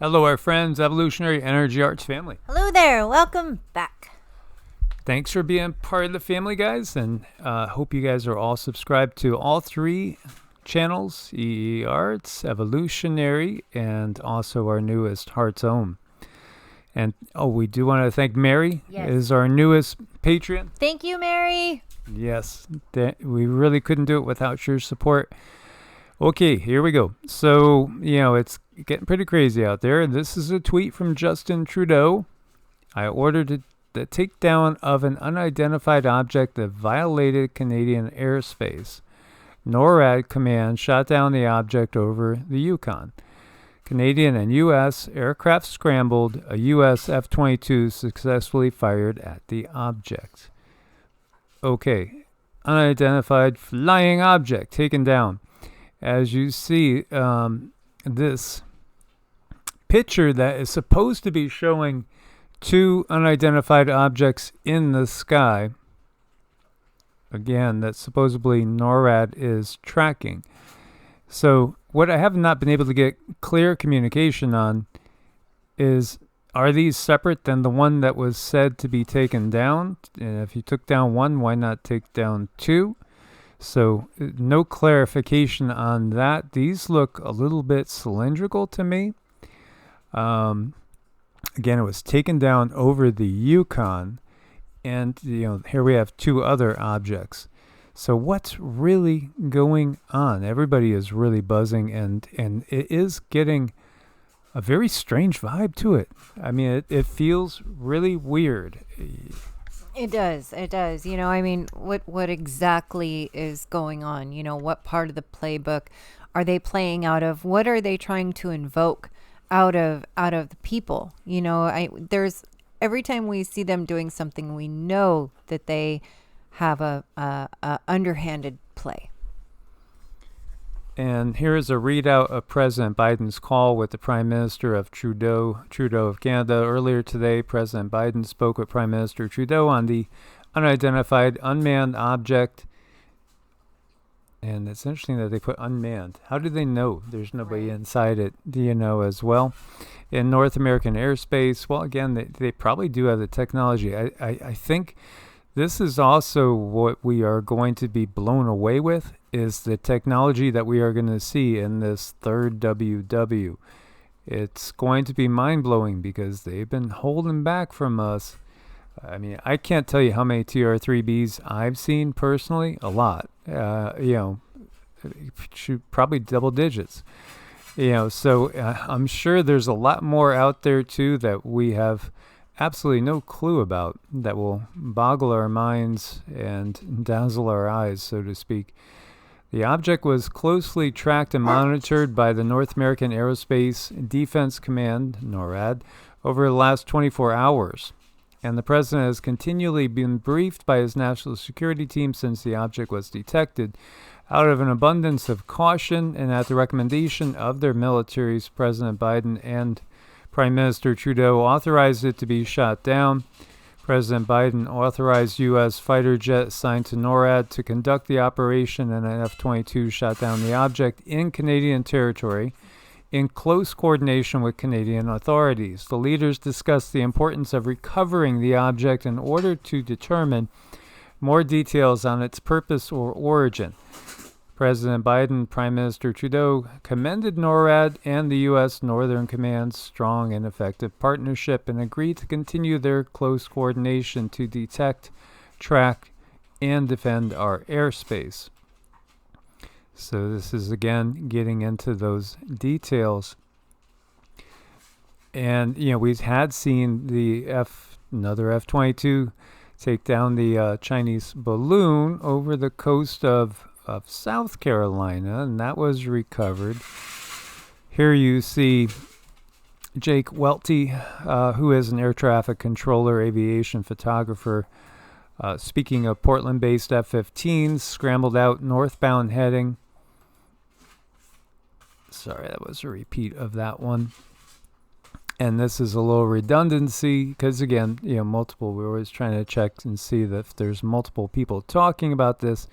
Hello, our friends, Evolutionary Energy Arts family. Hello there. Welcome back. Thanks for being part of the family, guys, and hope you guys are all subscribed to all three channels, EEARTS, Evolutionary, and also our newest, Heart's Own. And, we do want to thank Mary, is our newest Patreon. Thank you, Mary. Yes, we really couldn't do it without your support. Okay, here we go. So, it's getting pretty crazy out there. This is a tweet from Justin Trudeau. I ordered the takedown of an unidentified object that violated Canadian airspace. Norad command shot down the object over the Yukon. Canadian and U.S. aircraft scrambled. A U.S. F-22 successfully fired at the object. Okay, unidentified flying object taken down. As you see, this picture that is supposed to be showing two unidentified objects in the sky, again, that supposedly NORAD is tracking. So what I have not been able to get clear communication on is, are these separate than the one that was said to be taken down? And if you took down one, why not take down two? So no clarification on that. These look a little bit cylindrical to me. Again, it was taken down over the Yukon, and here we have two other objects. So what's really going on? Everybody is really buzzing, and it is getting a very strange vibe to it. I mean, it feels really weird. It does. What exactly is going on? What part of the playbook are they playing out of? What are they trying to invoke out of the people? There's every time we see them doing something, we know that they have a underhanded play. And here is a readout of President Biden's call with the Prime Minister of Trudeau of Canada. Earlier today, President Biden spoke with Prime Minister Trudeau on the unidentified unmanned object. And it's interesting that they put unmanned. How do they know there's nobody inside it, as well? In North American airspace, well, again, they probably do have the technology. I think this is also what we are going to be blown away with, is the technology that we are going to see in this third WW. It's going to be mind-blowing because they've been holding back from us. I mean, I can't tell you how many TR-3Bs I've seen personally. A lot. Probably double digits. So I'm sure there's a lot more out there too that we have absolutely no clue about, that will boggle our minds and dazzle our eyes, so to speak. The object was closely tracked and monitored by the North American Aerospace Defense Command, NORAD, over the last 24 hours. And the president has continually been briefed by his national security team since the object was detected. Out of an abundance of caution and at the recommendation of their militaries, President Biden and Prime Minister Trudeau authorized it to be shot down. President Biden authorized U.S. fighter jet assigned to NORAD to conduct the operation, and an F-22 shot down the object in Canadian territory in close coordination with Canadian authorities. The leaders discussed the importance of recovering the object in order to determine more details on its purpose or origin. President Biden, Prime Minister Trudeau commended NORAD and the U.S. Northern Command's strong and effective partnership and agreed to continue their close coordination to detect, track, and defend our airspace. So this is, again, getting into those details. And, we had seen another F-22 take down the Chinese balloon over the coast of South Carolina, and that was recovered. Here you see Jake Welty, who is an air traffic controller, aviation photographer. Speaking of Portland-based F-15s, scrambled out northbound heading. Sorry, that was a repeat of that one. And this is a little redundancy because, again, multiple. We're always trying to check and see that if there's multiple people talking about this.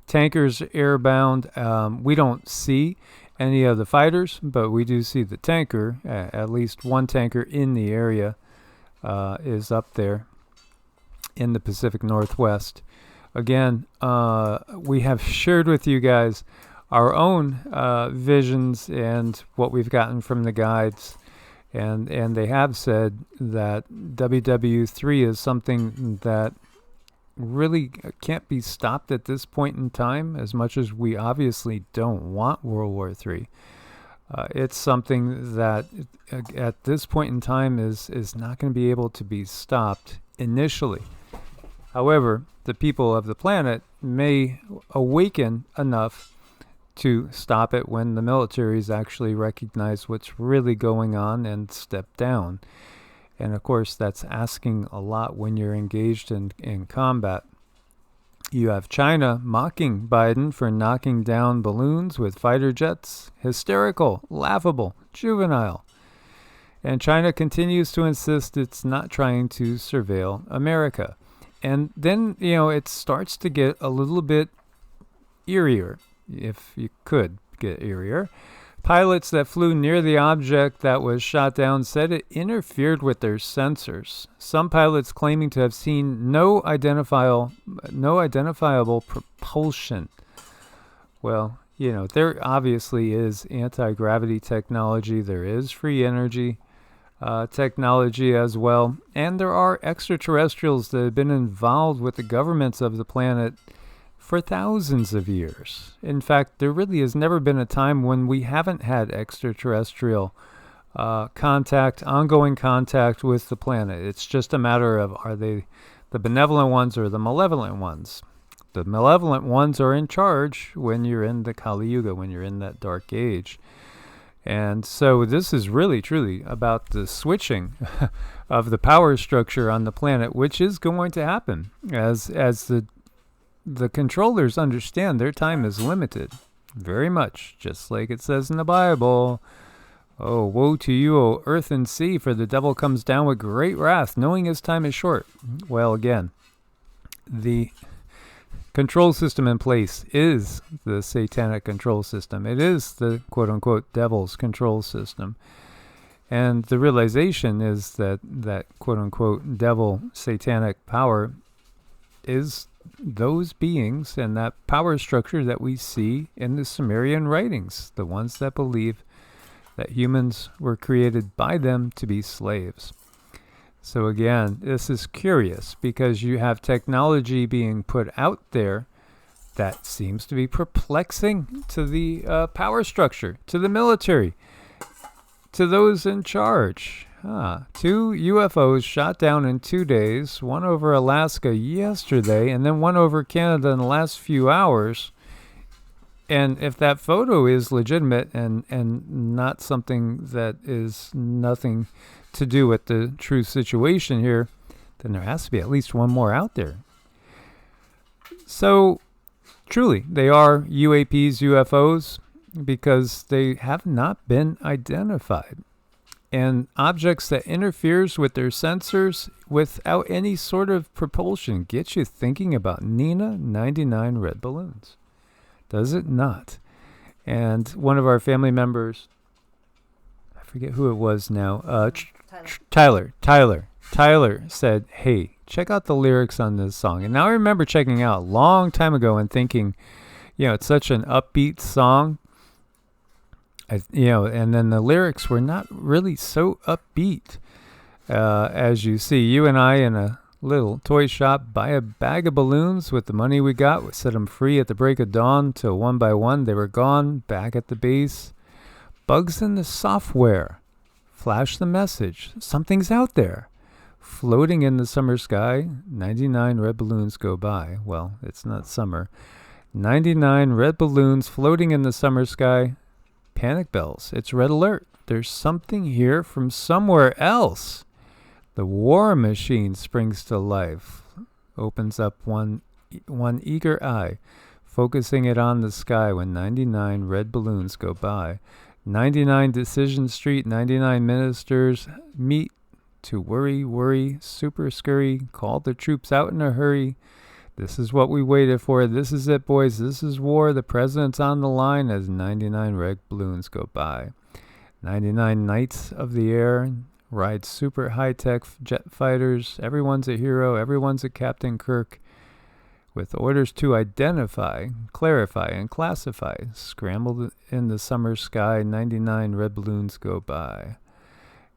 Tankers airbound. We don't see any of the fighters, but we do see the tanker. At least one tanker in the area is up there in the Pacific Northwest. Again, we have shared with you guys our own visions and what we've gotten from the guides. And they have said that WW3 is something that really can't be stopped at this point in time, as much as we obviously don't want World War III. It's something that at this point in time is not going to be able to be stopped initially. However, the people of the planet may awaken enough to stop it when the militaries actually recognize what's really going on and step down. And of course, that's asking a lot when you're engaged in combat. You have China mocking Biden for knocking down balloons with fighter jets. Hysterical, laughable, juvenile. And China continues to insist it's not trying to surveil America. And then, it starts to get a little bit eerier, if you could get eerier. Pilots that flew near the object that was shot down said it interfered with their sensors. Some pilots claiming to have seen no identifiable propulsion. Well, there obviously is anti-gravity technology. There is free energy technology as well. And there are extraterrestrials that have been involved with the governments of the planet for thousands of years. In fact, there really has never been a time when we haven't had extraterrestrial ongoing contact with the planet. It's just a matter of, are they the benevolent ones or the malevolent ones? The malevolent ones are in charge when you're in the Kali Yuga, when you're in that dark age. And so this is really, truly about the switching of the power structure on the planet, which is going to happen as the controllers understand their time is limited, very much, just like it says in the Bible. Oh, woe to you, O earth and sea, for the devil comes down with great wrath, knowing his time is short. Well, again, the control system in place is the satanic control system. It is the quote-unquote devil's control system. And the realization is that quote-unquote devil satanic power is those beings and that power structure that we see in the Sumerian writings, the ones that believe that humans were created by them to be slaves. So again, this is curious because you have technology being put out there that seems to be perplexing to the power structure, to the military, to those in charge. 2 UFOs shot down in 2 days, one over Alaska yesterday, and then one over Canada in the last few hours. And if that photo is legitimate and not something that is nothing to do with the true situation here, then there has to be at least one more out there. So, truly, they are UAPs, UFOs, because they have not been identified. And objects that interferes with their sensors without any sort of propulsion gets you thinking about Nina 99 red balloons. Does it not? And one of our family members, I forget who it was now, Tyler said, hey, check out the lyrics on this song. And now I remember checking out a long time ago and thinking, it's such an upbeat song. And then the lyrics were not really so upbeat. As you see, you and I in a little toy shop buy a bag of balloons with the money we got. We set them free at the break of dawn till one by one they were gone, back at the base. Bugs in the software. Flash the message. Something's out there. Floating in the summer sky, 99 red balloons go by. Well, it's not summer. 99 red balloons floating in the summer sky. Panic bells. It's red alert. There's something here from somewhere else. The war machine springs to life. Opens up one eager eye, focusing it on the sky when 99 red balloons go by. 99 Decision Street, 99 ministers meet to worry, super scurry, call the troops out in a hurry. This is what we waited for. This is it, boys. This is war. The president's on the line as 99 red balloons go by. 99 knights of the air ride super high-tech jet fighters. Everyone's a hero. Everyone's a Captain Kirk. With orders to identify, clarify, and classify. Scrambled in the summer sky, 99 red balloons go by.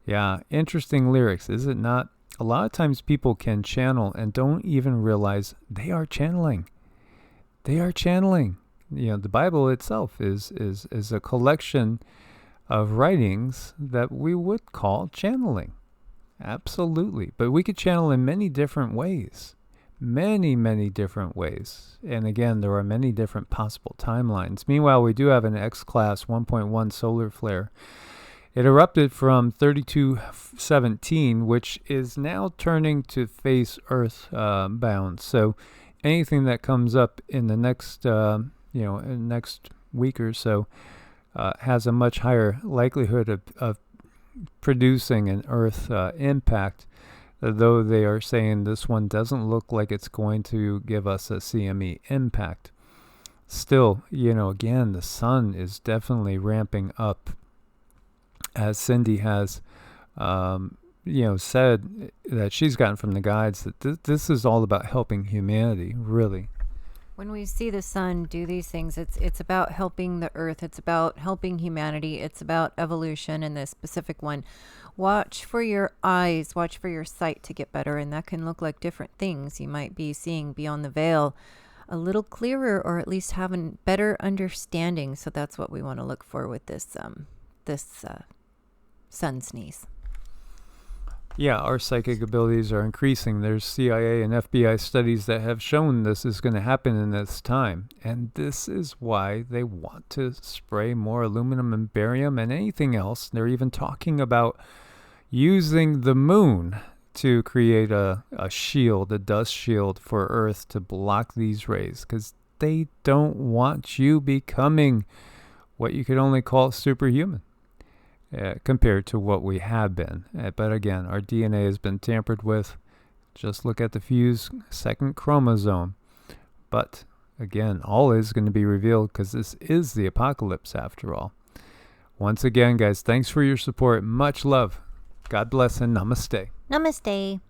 Yeah, interesting lyrics, is it not? A lot of times people can channel and don't even realize they are channeling. They are channeling. You know, the Bible itself is a collection of writings that we would call channeling. Absolutely. But we could channel in many different ways. Many different ways. And again, there are many different possible timelines. Meanwhile, we do have an X-class 1.1 solar flare. It erupted from 3217, which is now turning to face Earth bound. So anything that comes up in the next, next week or so has a much higher likelihood of producing an Earth impact. Though they are saying this one doesn't look like it's going to give us a CME impact. Still, again, the sun is definitely ramping up. As Cindy has, said that she's gotten from the guides, that this is all about helping humanity, really. When we see the sun do these things, it's about helping the earth. It's about helping humanity. It's about evolution in this specific one. Watch for your eyes. Watch for your sight to get better. And that can look like different things. You might be seeing beyond the veil a little clearer, or at least having better understanding. So that's what we want to look for with this sun sneeze. Yeah, our psychic abilities are increasing. There's CIA and FBI studies that have shown this is going to happen in this time. And this is why they want to spray more aluminum and barium and anything else. They're even talking about using the moon to create a shield, a dust shield for Earth to block these rays, because they don't want you becoming what you could only call superhuman. Compared to what we have been. But again, our DNA has been tampered with. Just look at the fused second chromosome. But again, all is going to be revealed, because this is the apocalypse after all. Once again, guys, thanks for your support. Much love. God bless and namaste. Namaste.